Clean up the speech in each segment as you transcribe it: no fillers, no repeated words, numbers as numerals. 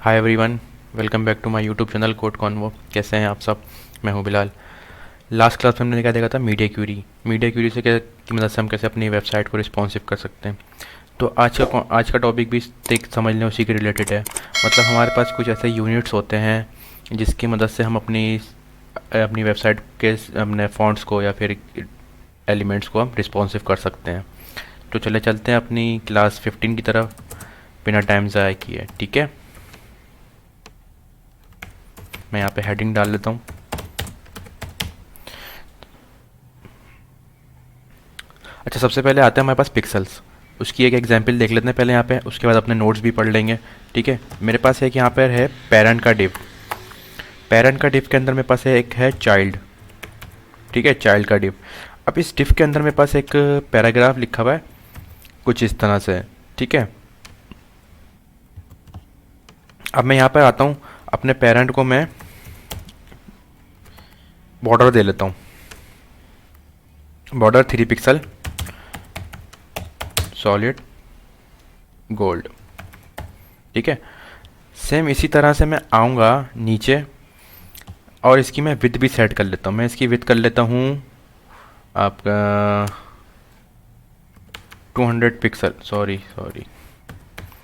Hi everyone, welcome back to my YouTube channel Code Convo. कैसे हैं आप सब? मैं हूं बिलाल। लास्ट क्लास में हमने क्या देखा था? मीडिया क्यूरी से क्या की मदद से हम कैसे अपनी वेबसाइट को रिस्पॉन्सिव कर सकते हैं। तो आज का टॉपिक भी देख समझ लें उसी के रिलेटेड है। मतलब हमारे पास कुछ ऐसे यूनिट्स होते हैं जिसकी मदद से हम अपनी अपनी वेबसाइट के अपने फॉन्ट्स को या फिर एलिमेंट्स को हम रिस्पॉन्सिव कर सकते हैं। तो चले चलते हैं अपनी क्लास 15 की तरफ बिना टाइम ज़ाया किए। ठीक है, मैं यहाँ पे हेडिंग डाल लेता हूँ। अच्छा, सबसे पहले आते हैं हमारे पास पिक्सल्स। उसकी एक एग्जांपल देख लेते हैं पहले यहाँ पे, उसके बाद अपने नोट्स भी पढ़ लेंगे। ठीक है, मेरे पास एक यहाँ पर है पेरेंट का डिव। पेरेंट का डिव के अंदर मेरे पास है एक है चाइल्ड। ठीक है, चाइल्ड का डिव। अब इस डिव के अंदर मेरे पास एक पैराग्राफ लिखा हुआ है कुछ इस तरह से। ठीक है, अब मैं यहाँ पर आता हूँ, अपने पेरेंट को मैं बॉर्डर दे लेता हूँ। Border 3 pixel solid gold. ठीक है, सेम इसी तरह से मैं आऊँगा नीचे और इसकी मैं विथ भी सेट कर लेता हूँ। मैं इसकी विथ कर लेता हूँ आपका 200 पिक्सल। सॉरी सॉरी,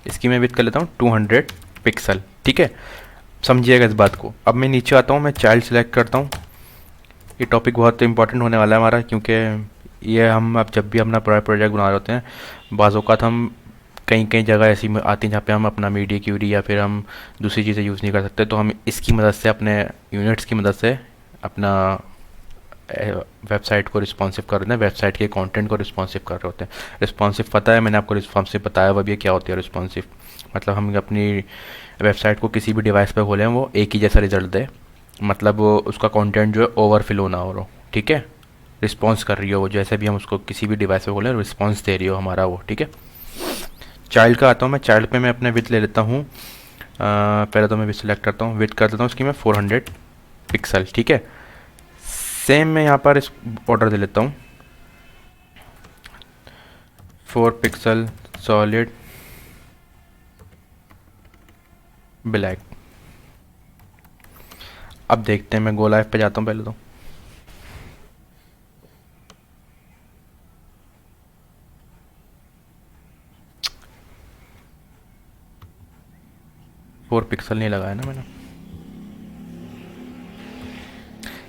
इसकी मैं विथ कर लेता हूँ 200 पिक्सल। ठीक है, समझिएगा इस बात को। अब मैं नीचे आता हूँ, मैं चाइल्ड सेलेक्ट करता हूँ। ये टॉपिक बहुत इंपॉर्टेंट होने वाला है हमारा, क्योंकि ये हम अब जब भी अपना प्रोजेक्ट बना रहे होते हैं, बाज़ औक़ात हम कई कई जगह ऐसी आती हैं जहाँ पे हम अपना मीडिया क्यूरी या फिर हम दूसरी चीज़ें यूज़ नहीं कर सकते। तो हम इसकी मदद से, अपने यूनिट्स की मदद से अपना वेबसाइट को रिस्पॉन्सिव कर रहे हैं, वेबसाइट के कंटेंट को रिस्पॉन्सिव कर रहे होते हैं। रिस्पॉन्सिव पता है, मैंने आपको रिस्पॉन्सिव बताया हुआ भी है क्या होती है रिस्पॉन्सिव। मतलब हम अपनी वेबसाइट को किसी भी डिवाइस पर खोलें वो एक ही जैसा रिजल्ट दे। मतलब वो उसका कंटेंट जो है ओवरफ्लो ना हो। ठीक है, रिस्पॉन्स कर रही हो वो, जैसे भी हम उसको किसी भी डिवाइस पे खोलें रिस्पॉन्स दे रही हो हमारा वो। ठीक है, चाइल्ड का आता हूँ मैं। चाइल्ड पे मैं अपने विथ ले लेता हूँ। पहले तो मैं विथ सेलेक्ट करता हूँ, विथ कर देता हूँ उसकी मैं 400 पिक्सल। ठीक है, सेम मैं यहाँ पर इस ऑर्डर दे लेता हूँ 4 पिक्सल सॉलिड ब्लैक। अब देखते हैं, मैं गो लाइव पे जाता हूँ पहले तो। 4 पिक्सल नहीं लगाया ना मैंने।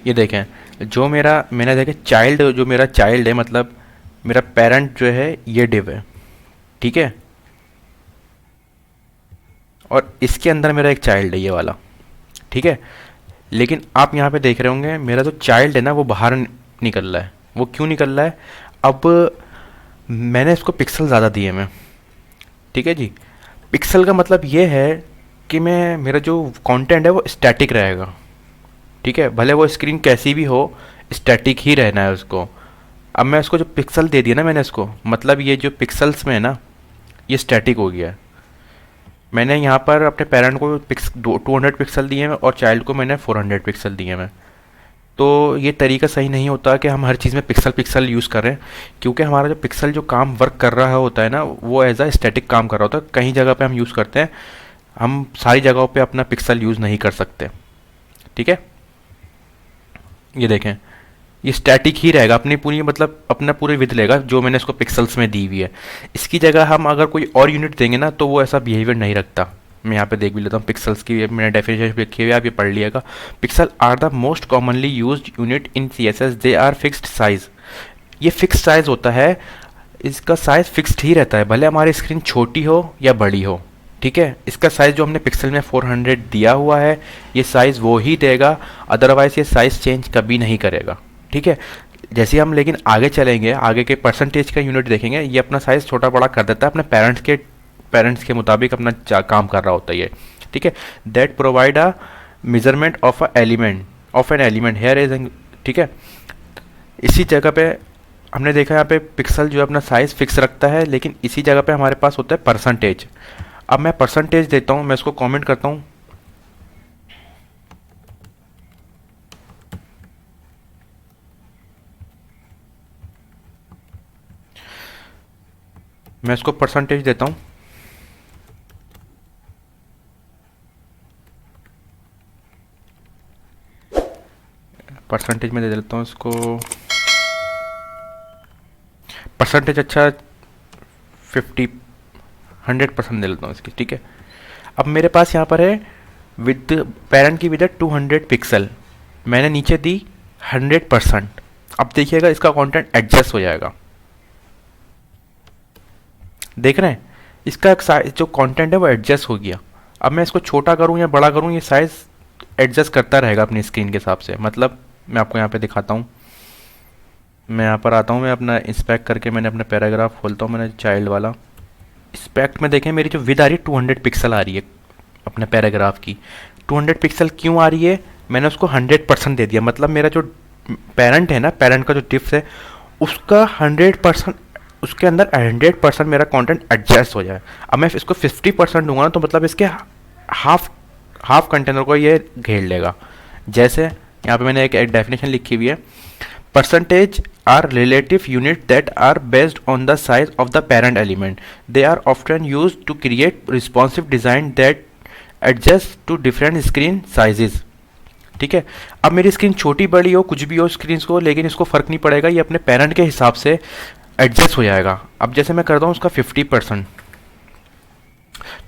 ये देखें, जो मेरा मैंने देखे चाइल्ड, जो मेरा चाइल्ड है मतलब मेरा पेरेंट जो है ये डिव है। ठीक है, और इसके अंदर मेरा एक चाइल्ड है ये वाला। ठीक है, लेकिन आप यहाँ पे देख रहे होंगे मेरा जो चाइल्ड है ना वो बाहर निकल रहा है। वो क्यों निकल रहा है? अब मैंने इसको पिक्सल ज़्यादा दिए मैं। ठीक है जी, पिक्सल का मतलब ये है कि मैं मेरा जो कंटेंट है वो स्टैटिक रहेगा। ठीक है, भले वो स्क्रीन कैसी भी हो, स्टैटिक ही रहना है उसको। अब मैं इसको जो पिक्सल दे दिया ना मैंने इसको, मतलब ये जो पिक्सल्स में है ना ये स्टैटिक हो गया है। मैंने यहाँ पर अपने पेरेंट को 200 पिक्सल दिए हैं और चाइल्ड को मैंने 400 पिक्सल दिए हैं। तो ये तरीका सही नहीं होता कि हम हर चीज़ में पिक्सल पिक्सल यूज़ करें, क्योंकि हमारा जो पिक्सल जो काम वर्क कर रहा होता है ना वो एज अ स्टैटिक काम कर रहा होता है। कहीं जगह पे हम यूज़ करते हैं, हम सारी जगहों पे अपना पिक्सल यूज़ नहीं कर सकते। ठीक है, ये देखें, ये स्टैटिक ही रहेगा अपनी पूरी, मतलब अपना पूरे विद लेगा जो मैंने इसको पिक्सल्स में दी हुई है। इसकी जगह हम अगर कोई और यूनिट देंगे ना तो वो ऐसा बिहेवियर नहीं रखता। मैं यहाँ पे देख भी लेता हूँ पिक्सल्स की, मैंने डेफिनेशन लिखी हुई है, आप ये पढ़ लिएगा। Pixels are the most commonly used unit in CSS, they are fixed size. ये फिक्स साइज होता है, इसका साइज फिक्स्ड ही रहता है, भले हमारी स्क्रीन छोटी हो या बड़ी हो। ठीक है, इसका साइज़ जो हमने पिक्सल में 400 दिया हुआ है ये साइज़ वो ही देगा, अदरवाइज़ ये साइज़ चेंज कभी नहीं करेगा। ठीक है, जैसे हम लेकिन आगे चलेंगे, आगे के परसेंटेज का यूनिट देखेंगे, ये अपना साइज़ छोटा बड़ा कर देता है अपने पेरेंट्स के मुताबिक अपना काम कर रहा होता है ये। ठीक है, that provide a measurement of a element of an element here is. ठीक है, इसी जगह पे हमने देखा यहाँ पे पिक्सल जो है अपना साइज़ फिक्स रखता है, लेकिन इसी जगह पे हमारे पास होता है परसेंटेज। अब मैं परसेंटेज देता हूँ, मैं इसको कमेंट करता हूँ। मैं इसको परसेंटेज देता हूँ। परसेंटेज में दे देता हूँ इसको, परसेंटेज अच्छा 50 100% दे देता हूँ इसकी, ठीक है। अब मेरे पास यहाँ पर है विद पेरेंट की विद 200 पिक्सल, मैंने नीचे दी 100%। अब देखिएगा इसका कंटेंट एडजस्ट हो जाएगा, देख रहे हैं इसका जो कंटेंट है वो एडजस्ट हो गया। अब मैं इसको छोटा करूँ या बड़ा करूँ, ये साइज़ एडजस्ट करता रहेगा अपनी स्क्रीन के हिसाब से। मतलब मैं आपको यहाँ पे दिखाता हूँ, मैं यहाँ पर आता हूँ, मैं अपना इंस्पेक्ट करके मैंने अपना पैराग्राफ खोलता हूँ, मैंने चाइल्ड वाला इंस्पेक्ट में देखें मेरी जो विद आ रही है 200 पिक्सल आ रही है अपने पैराग्राफ की। 200 पिक्सल क्यों आ रही है, मैंने उसको 100% दे दिया। मतलब मेरा जो पेरेंट है ना, पेरेंट का जो डिफ है उसका 100%, उसके अंदर 100% मेरा कंटेंट एडजस्ट हो जाए। अब मैं इसको 50% दूंगा ना, तो मतलब इसके हाफ कंटेनर को ये घेर लेगा। जैसे यहाँ पे मैंने एक डेफिनेशन लिखी हुई है, percentages are relative unit that are based on the size of the parent element, they are often use to create responsive design that adjust to different screen sizes. ठीक है, अब मेरी स्क्रीन छोटी बड़ी हो कुछ भी हो स्क्रीन को, लेकिन इसको फ़र्क नहीं पड़ेगा, ये अपने पेरेंट के हिसाब से एडजस्ट हो जाएगा। अब जैसे मैं करता हूँ उसका 50%,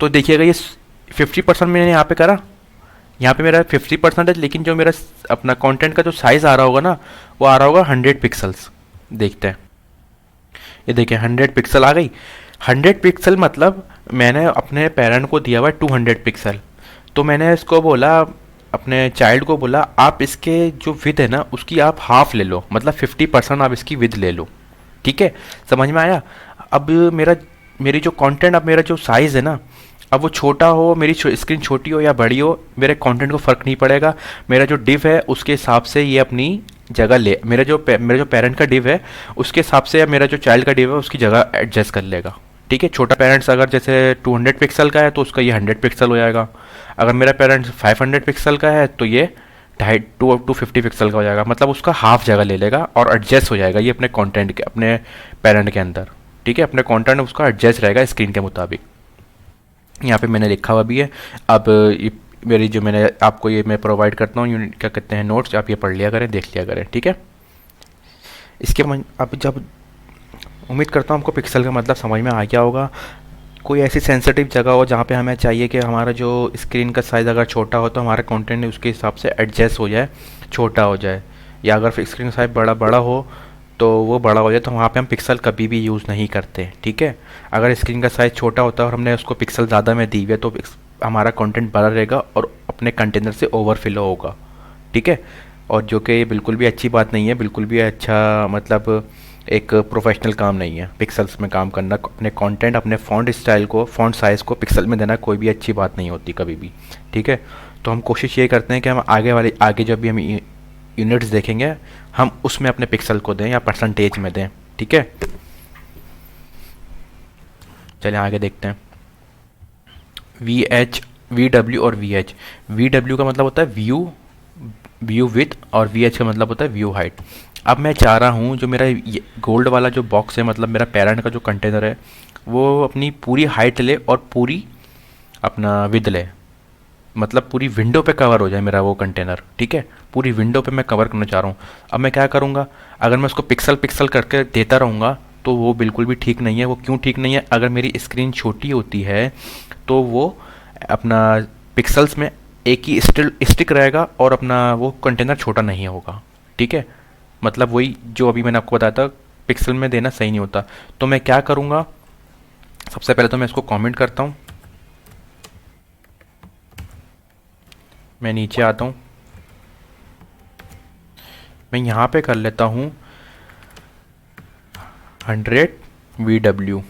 तो देखिएगा ये 50% मैंने यहाँ पे करा, यहाँ पे मेरा 50% है, लेकिन जो मेरा अपना कंटेंट का जो साइज़ आ रहा होगा ना, वो आ रहा होगा 100 पिक्सल्स। देखते हैं, ये देखिए 100 पिक्सल आ गई। 100 पिक्सल मतलब मैंने अपने पेरेंट को दिया हुआ 200 पिक्सल, तो मैंने इसको बोला, अपने चाइल्ड को बोला, आप इसके जो विद है ना उसकी आप हाफ ले लो, मतलब 50% आप इसकी विद ले लो। ठीक है, समझ में आया। अब मेरी जो कंटेंट, अब मेरा जो साइज़ है ना, अब वो छोटा हो, मेरी स्क्रीन छोटी हो या बड़ी हो, मेरे कंटेंट को फ़र्क नहीं पड़ेगा। मेरा जो डिव है उसके हिसाब से ये अपनी जगह ले, मेरा जो पेरेंट का डिव है उसके हिसाब से, या मेरा जो चाइल्ड का डिव है उसकी जगह एडजस्ट कर लेगा। ठीक है, छोटा पेरेंट्स अगर जैसे 200 पिक्सल का है तो उसका ये 100 पिक्सल हो जाएगा। अगर मेरा पेरेंट्स 500 पिक्सल का है तो ये 250 पिक्सल का हो जाएगा। मतलब उसका हाफ जगह ले लेगा और एडजस्ट हो जाएगा ये अपने कंटेंट के, अपने पेरेंट के अंदर। ठीक है, अपने कंटेंट उसका एडजस्ट रहेगा स्क्रीन के मुताबिक। यहाँ पे मैंने लिखा हुआ भी है। अब मेरी जो मैंने आपको ये मैं प्रोवाइड करता हूँ यूनिट, क्या कहते हैं, नोट्स, आप ये पढ़ लिया करें, देख लिया करें। ठीक है, इसके अब जब उम्मीद करता हूँ आपको पिक्सल का मतलब समझ में आ गया होगा। कोई ऐसी सेंसिटिव जगह हो जहाँ पे हमें चाहिए कि हमारा जो स्क्रीन का साइज़ अगर छोटा हो तो हमारा कंटेंट उसके हिसाब से एडजस्ट हो जाए, छोटा हो जाए, या अगर स्क्रीन का साइज बड़ा हो तो वो बड़ा हो जाए, तो वहाँ पे हम पिक्सल कभी भी यूज़ नहीं करते। ठीक है, अगर स्क्रीन का साइज़ छोटा होता है और हमने उसको पिक्सल ज़्यादा में दी हुई है तो हमारा कंटेंट बड़ा रहेगा और अपने कंटेनर से ओवरफ्लो होगा। ठीक है, और जो कि बिल्कुल भी अच्छी बात नहीं है, बिल्कुल भी अच्छा मतलब एक प्रोफेशनल काम नहीं है पिक्सल्स में काम करना। अपने कंटेंट, अपने फ़ॉन्ट स्टाइल को, फ़ॉन्ट साइज़ को पिक्सल में देना कोई भी अच्छी बात नहीं होती कभी भी। ठीक है, तो हम कोशिश ये करते हैं कि हम आगे जब भी हम यूनिट्स देखेंगे हम उसमें अपने पिक्सल को दें या परसेंटेज में दें। ठीक है, चलिए आगे देखते हैं। VH, VW और VH। VW का मतलब होता है व्यू विथ, और VH का मतलब होता है व्यू हाइट। अब मैं चाह रहा हूँ जो मेरा गोल्ड वाला जो बॉक्स है, मतलब मेरा पेरेंट का जो कंटेनर है, वो अपनी पूरी हाइट ले और पूरी अपना विद ले, मतलब पूरी विंडो पे कवर हो जाए मेरा वो कंटेनर। ठीक है, पूरी विंडो पे मैं कवर करना चाह रहा हूँ। अब मैं क्या करूँगा, अगर मैं उसको पिक्सल पिक्सल करके देता रहूँगा तो वो बिल्कुल भी ठीक नहीं है। वो क्यों ठीक नहीं है, अगर मेरी स्क्रीन छोटी होती है तो वो अपना पिक्सल्स में एक ही स्टिक रहेगा और अपना वो कंटेनर छोटा नहीं होगा। ठीक है, मतलब वही जो अभी मैंने आपको बताया था, पिक्सल में देना सही नहीं होता। तो मैं क्या करूँगा, सबसे पहले तो मैं इसको कमेंट करता हूँ, मैं नीचे आता हूँ, मैं यहाँ पे कर लेता हूँ 100 VW।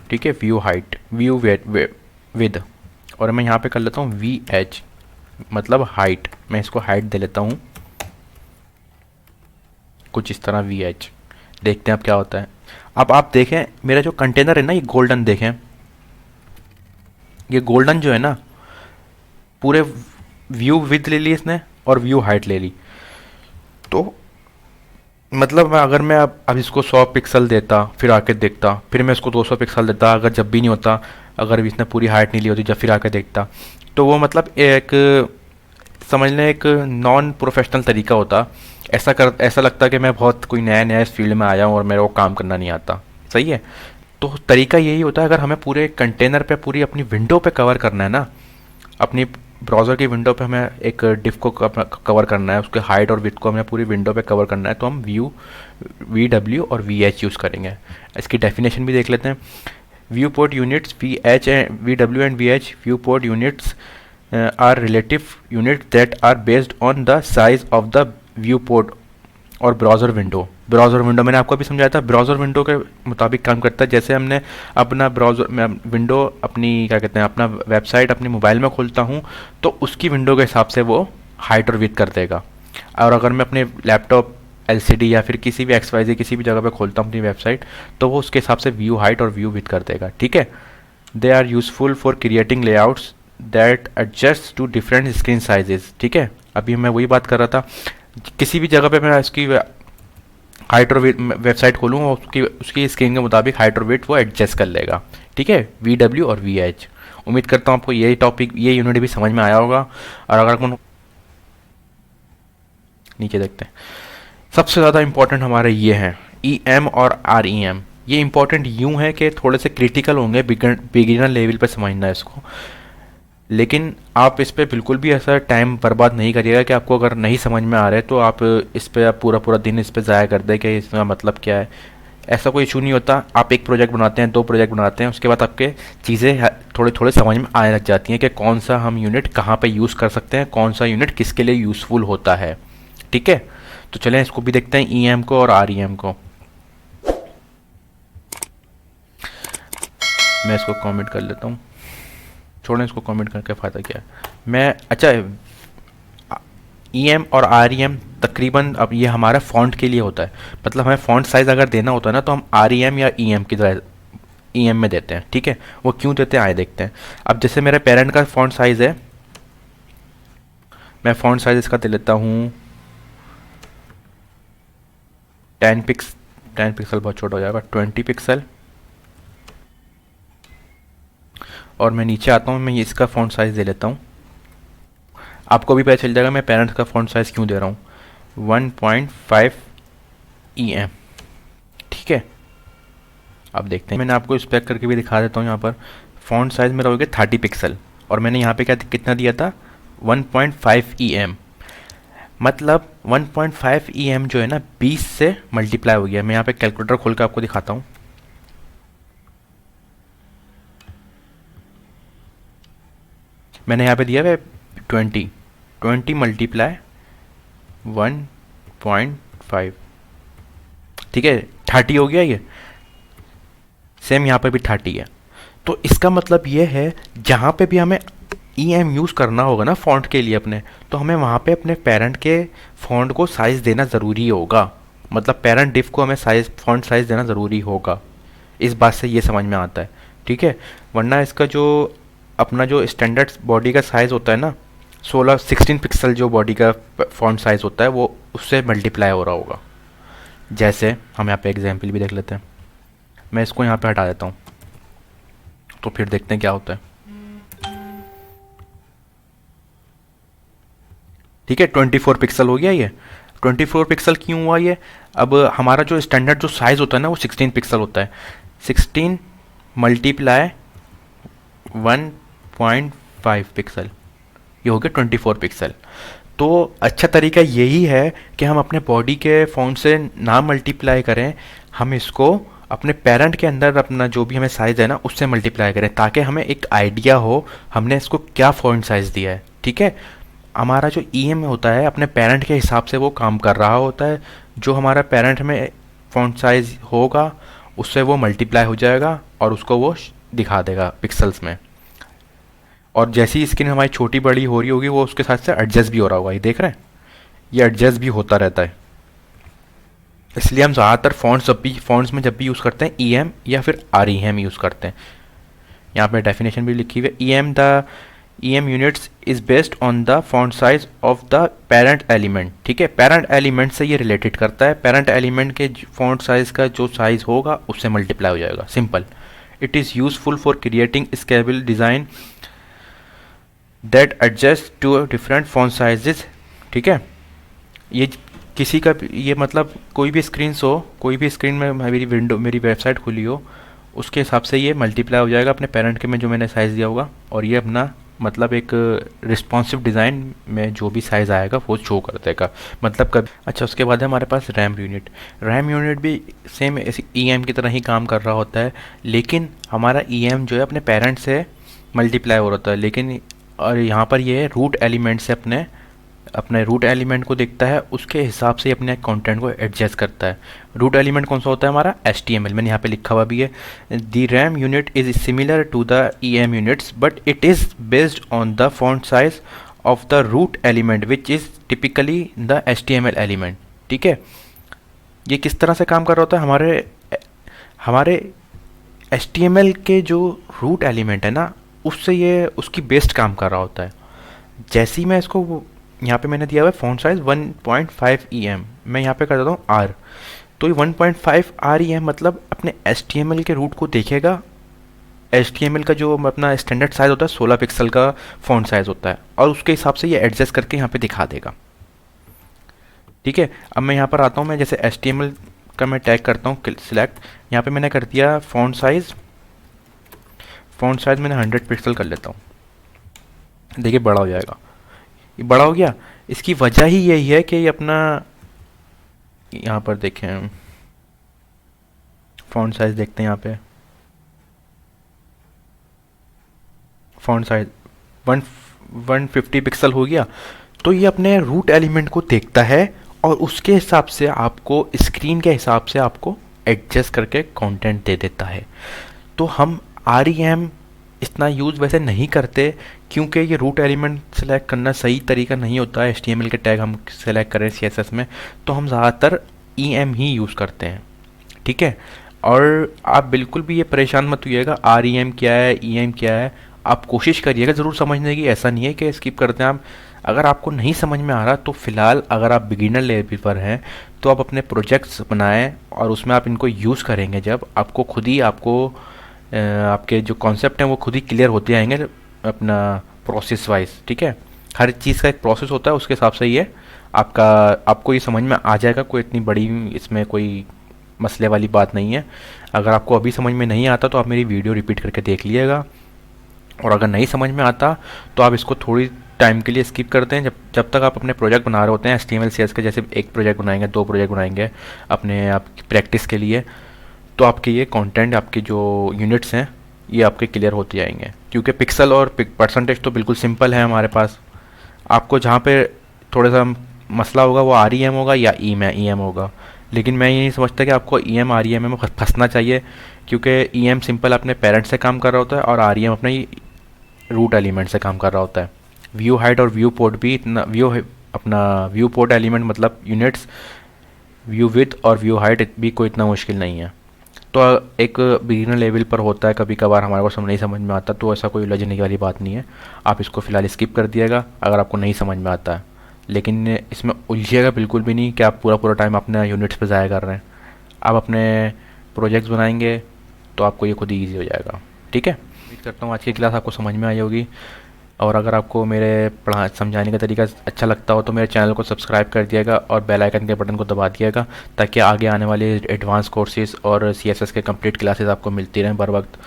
ठीक है, व्यू हाइट, व्यू विद, और मैं यहाँ पे कर लेता हूँ VH मतलब हाइट। मैं इसको हाइट दे लेता हूँ कुछ इस तरह VH। देखते हैं अब क्या होता है। अब आप देखें मेरा जो कंटेनर है ना, ये गोल्डन, देखें ये गोल्डन जो है ना, पूरे व्यू विद ले ली इसने और व्यू हाइट ले ली। तो मतलब अगर मैं अब इसको 100 पिक्सल देता, फिर आके देखता, फिर मैं इसको 200 पिक्सल देता, अगर जब भी नहीं होता, अगर इसने पूरी हाइट नहीं ली होती, जब फिर आके देखता, तो वो मतलब एक समझ लें एक नॉन प्रोफेशनल तरीका होता। ऐसा लगता कि मैं बहुत कोई नया नया इस फील्ड में आया हूँ और मेरे को काम करना नहीं आता। सही है। तो तरीका यही होता है, अगर हमें पूरे कंटेनर पे पूरी अपनी विंडो पे कवर करना है ना, अपनी ब्राउज़र की विंडो पे हमें एक डिफ को कवर करना है, उसके हाइट और विड्थ को हमें पूरी विंडो पे कवर करना है, तो हम वी डब्ल्यू और वी एच यूज़ करेंगे। इसकी डेफिनेशन भी देख लेते हैं। View port units V H and V W and V H view port units are relative unit that are based on the size of the view port और browser window मैंने आपको अभी समझाया था, ब्राउज़र विंडो के मुताबिक काम करता है। जैसे हमने अपना ब्राउज़र विंडो अपनी क्या कहते हैं अपना वेबसाइट अपने मोबाइल में खोलता हूँ, तो उसकी विंडो के हिसाब से वो हाइट और विड्थ कर देगा। और अगर मैं अपने लैपटॉप एलसीडी या फिर किसी भी XYZ किसी भी जगह पे खोलता हूँ अपनी वेबसाइट, तो वो उसके हिसाब से व्यू हाइट और व्यू विड्थ कर देगा। ठीक है। They are useful for creating layouts that adjust to different screen sizes. ठीक है, अभी मैं वही बात कर रहा था, किसी भी जगह पे मैं इसकी हाइट और वेबसाइट खोलूँ और उसकी स्क्रीन के मुताबिक हाइट और वेट वो एडजस्ट कर लेगा। ठीक है, VW और VH। उम्मीद करता हूँ आपको ये यूनिट भी समझ में आया होगा। और अगर अपन नीचे देखते हैं, सबसे ज़्यादा इंपॉर्टेंट हमारे ये हैं EM और REM। ये इंपॉर्टेंट यूँ है कि थोड़े से क्रिटिकल होंगे, बिगिनर लेवल पे समझना है इसको, लेकिन आप इस पर बिल्कुल भी ऐसा टाइम बर्बाद नहीं करिएगा कि आपको अगर नहीं समझ में आ रहा है तो आप इस पर पूरा पूरा दिन इस पर ज़ाया कर दें कि इसका मतलब क्या है। ऐसा कोई इशू नहीं होता। आप एक प्रोजेक्ट बनाते हैं, 2 प्रोजेक्ट बनाते हैं, उसके बाद आपके चीज़ें थोड़े थोड़े समझ में आने लग जाती हैं कि कौन सा हम यूनिट कहाँ पे यूज़ कर सकते हैं, कौन सा यूनिट किसके लिए यूज़फुल होता है। ठीक है, तो चलें इसको भी देखते हैं, EM को और REM को। मैं इसको कमेंट कर लेता हूँ, छोड़ें इसको कमेंट करके फ़ायदा क्या है। मैं अच्छा EM और REM तकरीबन अब ये हमारा फ़ॉन्ट के लिए होता है, मतलब हमें फ़ॉन्ट साइज़ अगर देना होता है ना तो हम REM या EM की तरह EM में देते हैं। ठीक है, वो क्यों देते हैं आए देखते हैं। अब जैसे मेरे पेरेंट का फ़ॉन्ट साइज़ है, मैं फ़ॉन्ट साइज़ इसका दे लेता हूँ 10 पिक्सल, बहुत छोटा हो जाएगा, 20 पिक्सल। और मैं नीचे आता हूँ, मैं इसका फ़ॉन्ट साइज़ दे लेता हूँ। आपको भी पता चल जाएगा मैं पेरेंट्स का फ़ॉन्ट साइज़ क्यों दे रहा हूँ, 1.5 EM। ठीक है, अब देखते हैं, मैंने आपको स्पेक करके भी दिखा देता हूँ। यहाँ पर फ़ॉन्ट साइज़ मेरा हो गया 30 पिक्सल और मैंने यहाँ पे कितना दिया था, 1.5 EM। मतलब 1.5 EM जो है ना 20 से मल्टीप्लाई हो गया। मैं यहाँ पे कैलकुलेटर खोल कर आपको दिखाता हूँ। मैंने यहाँ पे दिया है 20 मल्टीप्लाई 1.5। ठीक है, 30 हो गया। ये सेम यहाँ पे भी 30 है। तो इसका मतलब ये है जहाँ पे भी हमें EM यूज़ करना होगा ना फ़ॉन्ट के लिए अपने, तो हमें वहाँ पे अपने पेरेंट के फ़ॉन्ट को साइज़ देना ज़रूरी होगा। मतलब पेरेंट डिफ को हमें फ़ॉन्ट साइज़ देना ज़रूरी होगा। इस बात से ये समझ में आता है। ठीक है, वरना इसका जो अपना जो स्टैंडर्ड बॉडी का साइज़ होता है ना 16 पिक्सल, जो बॉडी का फ़ॉन्ट साइज़ होता है वो उससे मल्टीप्लाई हो रहा होगा। जैसे हम यहाँ पे एग्जाम्पल भी देख लेते हैं। मैं इसको यहाँ पे हटा देता हूँ तो फिर देखते हैं क्या होता है। ठीक है, 24 पिक्सल हो गया। ये 24 पिक्सल क्यों हुआ ये, अब हमारा जो स्टैंडर्ड जो साइज़ होता है ना वो 16 पिक्सल होता है। 16 मल्टीप्लाई 1.5 पिक्सल, ये हो गया 24 पिक्सल। तो अच्छा तरीका यही है कि हम अपने बॉडी के फ़ॉन्ट से ना मल्टीप्लाई करें, हम इसको अपने पेरेंट के अंदर अपना जो भी हमें साइज़ है ना उससे मल्टीप्लाई करें, ताकि हमें एक आइडिया हो हमने इसको क्या फ़ॉन्ट साइज़ दिया है। ठीक है, हमारा जो EM होता है अपने पेरेंट के हिसाब से वो काम कर रहा होता है। जो हमारा पेरेंट में फ़ॉन्ट साइज़ होगा उससे वो मल्टीप्लाई हो जाएगा और उसको वो दिखा देगा पिक्सल्स में। और जैसी ही स्क्रीन हमारी छोटी बड़ी हो रही होगी वो उसके साथ से एडजस्ट भी हो रहा होगा। ये देख रहे हैं, ये एडजस्ट भी होता रहता है। इसलिए हम ज़्यादातर फ़ॉन्ट्स में जब भी यूज़ करते हैं EM या फिर REM यूज़ करते हैं। यहाँ पे डेफिनेशन भी लिखी हुई है, EM units is based on the font size of the parent element. ठीक है, पेरेंट एलिमेंट से ये रिलेटेड करता है। पेरेंट एलिमेंट के फॉन्ट साइज़ का जो साइज़ होगा उससे मल्टीप्लाई हो जाएगा। Simple. It is useful for creating scalable design that adjust to different font sizes. ठीक है, ये किसी का ये मतलब कोई भी स्क्रीन हो, कोई भी स्क्रीन में मेरी विंडो मेरी वेबसाइट खुली हो, उसके हिसाब से ये मल्टीप्लाई हो जाएगा अपने पेरेंट के में जो मैंने साइज़ दिया होगा, और ये अपना मतलब एक रिस्पॉन्सिव डिज़ाइन में जो भी साइज़ आएगा वो शो कर देगा। मतलब कब अच्छा, उसके बाद है हमारे पास रैम यूनिट। रैम यूनिट भी सेम ऐसी ई की तरह ही काम कर रहा होता है, लेकिन हमारा ई जो है अपने पेरेंट से मल्टीप्लाई हो रहा होता है, लेकिन और यहाँ पर ये रूट एलिमेंट से अपने अपने रूट एलिमेंट को देखता है, उसके हिसाब से अपने कंटेंट को एडजस्ट करता है। रूट एलिमेंट कौन सा होता है हमारा, HTML। मैंने यहाँ पे लिखा हुआ भी है, the rem unit is similar to the EM units but it is based on the font size of the root element which is typically the HTML element. ठीक है, ये किस तरह से काम कर रहा होता है, हमारे हमारे HTML के जो रूट एलिमेंट है ना, उससे ये उसकी बेस्ड काम कर रहा होता है। जैसे ही मैं इसको यहाँ पे मैंने दिया हुआ है फॉन्ट साइज 1.5 EM, मैं यहाँ पे कर देता हूँ R, तो ये 1.5 REM मतलब अपने HTML के रूट को देखेगा। HTML का जो अपना स्टैंडर्ड साइज होता है 16 पिक्सल का फॉन्ट साइज होता है, और उसके हिसाब से ये एडजस्ट करके यहाँ पे दिखा देगा। ठीक है, अब मैं यहाँ पर आता हूँ, मैं जैसे HTML का मैं टैग करता हूँ सिलेक्ट, यहाँ पे मैंने कर दिया फॉन्ट साइज मैंने 100 पिक्सल कर लेता हूँ। देखिए बड़ा हो जाएगा, ये बड़ा हो गया। इसकी वजह ही यही है कि ये अपना यहाँ पर देखें, फॉन्ट साइज देखते हैं, यहाँ पे फॉन्ट साइज 150 पिक्सल हो गया। तो ये अपने रूट एलिमेंट को देखता है और उसके हिसाब से आपको स्क्रीन के हिसाब से आपको एडजस्ट करके कंटेंट दे देता है। तो हम REM इतना यूज़ वैसे नहीं करते, क्योंकि ये रूट एलिमेंट सेलेक्ट करना सही तरीका नहीं होता है। HTML के टैग हम सेलेक्ट करें CSS में, तो हम ज़्यादातर EM ही यूज़ करते हैं। ठीक है, और आप बिल्कुल भी ये परेशान मत होइएगा REM क्या है, EM क्या है। आप कोशिश करिएगा ज़रूर समझने की, ऐसा नहीं है कि स्किप करते हैं आप। अगर आपको नहीं समझ में आ रहा तो फ़िलहाल अगर आप बिगिनर लेवल पर हैं तो आप अपने प्रोजेक्ट्स बनाएं, और उसमें आप इनको यूज़ करेंगे जब आपको खुद ही आपके जो कॉन्सेप्ट हैं वो खुद ही क्लियर होते आएंगे अपना प्रोसेस वाइज। ठीक है, हर चीज़ का एक प्रोसेस होता है, उसके हिसाब से ये आपको ये समझ में आ जाएगा। कोई इतनी बड़ी इसमें कोई मसले वाली बात नहीं है। अगर आपको अभी समझ में नहीं आता तो आप मेरी वीडियो रिपीट करके देख लीजिएगा, और अगर नहीं समझ में आता तो आप इसको थोड़ी टाइम के लिए स्किप करते हैं, जब तक आप अपने प्रोजेक्ट बना रहे होते हैं HTML CSS के। जैसे एक प्रोजेक्ट बनाएंगे, 2 प्रोजेक्ट बनाएंगे अपने आप प्रैक्टिस के लिए, तो आपके ये कंटेंट, आपके जो यूनिट्स हैं ये आपके क्लियर होते जाएंगे। क्योंकि पिक्सल और परसेंटेज तो बिल्कुल सिंपल है हमारे पास। आपको जहाँ पे थोड़ा सा मसला होगा वो REM होगा या EM होगा, लेकिन मैं ये नहीं समझता कि आपको EM REM में फंसना चाहिए, क्योंकि EM सिंपल अपने पेरेंट से काम कर रहा होता है और REM अपने रूट एलिमेंट से काम कर रहा होता है। व्यू हाइट और व्यू पोर्ट भी इतना व्यू पोर्ट एलिमेंट मतलब यूनिट्स, व्यू विड्थ और व्यू हाइट भी कोई इतना मुश्किल नहीं है। तो एक बिगिनर लेवल पर होता है कभी कभार हमारे को नहीं समझ में आता, तो ऐसा कोई उलझने वाली बात नहीं है। आप इसको फ़िलहाल स्किप कर दिएगा अगर आपको नहीं समझ में आता है, लेकिन इसमें उलझिएगा बिल्कुल भी नहीं कि आप पूरा टाइम अपने यूनिट्स पे ज़ाया कर रहे हैं। आप अपने प्रोजेक्ट्स बनाएंगे तो आपको ये खुद ही ईजी हो जाएगा। ठीक है, उम्मीद करता हूँ आज की क्लास आपको समझ में आई होगी, और अगर आपको मेरे समझाने का तरीका अच्छा लगता हो तो मेरे चैनल को सब्सक्राइब कर दिएगा और बेल आइकन के बटन को दबा दिएगा, ताकि आगे आने वाले एडवांस कोर्सेज और CSS के कंप्लीट क्लासेस आपको मिलती रहें बर वक्त।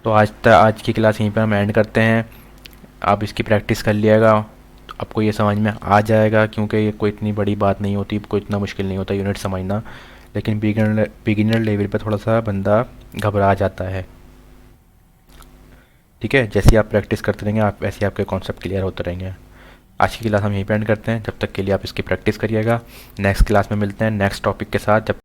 तो आज की क्लास यहीं पर हम एंड करते हैं। आप इसकी प्रैक्टिस कर लिएगा तो आपको ये समझ में आ जाएगा, क्योंकि ये कोई इतनी बड़ी बात नहीं होती, कोई इतना मुश्किल नहीं होता यूनिट समझना, लेकिन बिगिनर लेवल पर थोड़ा सा बंदा घबरा जाता है। ठीक है, जैसे ही आप प्रैक्टिस करते रहेंगे आप वैसे ही आपके कॉन्सेप्ट क्लियर होते रहेंगे। आज की क्लास हम यहीं पे एंड करते हैं, जब तक के लिए आप इसकी प्रैक्टिस करिएगा। नेक्स्ट क्लास में मिलते हैं नेक्स्ट टॉपिक के साथ। जब